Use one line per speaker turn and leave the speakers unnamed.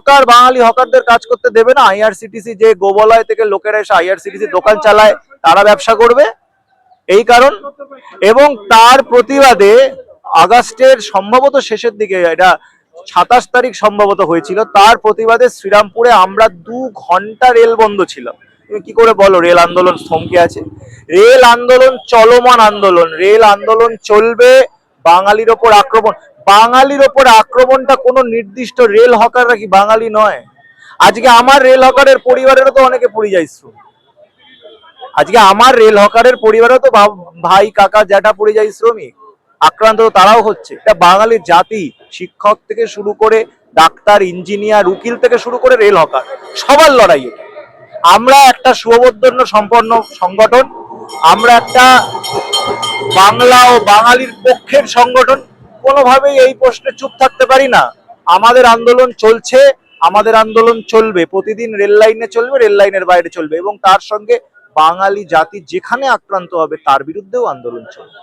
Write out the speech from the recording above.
সরকার বাঙালি হকারদের কাজ করতে দেবে না? আইআরসিটিসি যে গোবলয় থেকে লোকেরা এসে আইআরসিটিসি দোকান চালায়, তারা ব্যবসা করবে, এই কারণ। এবং তার প্রতিবাদে আগস্টের সম্ভবত শেষের দিকে, এটা 27 তারিখ সম্ভবত হয়েছিল, তার প্রতিবাদে শ্রীরামপুরে আমরা 2 ঘন্টা রেল বন্ধ ছিল। তুমি কি করে বলো রেল আন্দোলন থমকে আছে? রেল আন্দোলন চলমান আন্দোলন, রেল আন্দোলন চলবে। বাঙালির ওপর আক্রমণ, বাঙালির ওপর আক্রমণটা কোনো নির্দিষ্ট রেল হকাররা কি বাঙালি নয়? আজকে আমার রেল হকারের পরিবারেরও তো অনেকে পরিযায়ী শ্রমিক। আজকে আমার রেল হকারের পরিবারেও তো ভাই কাকা জ্যাঠা পরিযায়ী শ্রমিক, আক্রান্ত তো তারাও হচ্ছে। এটা বাঙালির জাতি, শিক্ষক থেকে শুরু করে ডাক্তার, ইঞ্জিনিয়ার, উকিল থেকে শুরু করে রেল হকার, সবার লড়াই এটা। আমরা একটা সুবদ্ধন্য সম্পন্ন সংগঠন, আমরা একটা বাংলা ও বাঙালির পক্ষের সংগঠন। কোনোভাবেই এই প্রশ্নে চুপ থাকতে পারি না। আমাদের আন্দোলন চলছে, আমাদের আন্দোলন চলবে, প্রতিদিন রেল লাইনে চলবে, রেল লাইনের বাইরে চলবে, এবং তার সঙ্গে বাঙালি জাতি যেখানে আক্রান্ত হবে তার বিরুদ্ধেও আন্দোলন চলবে।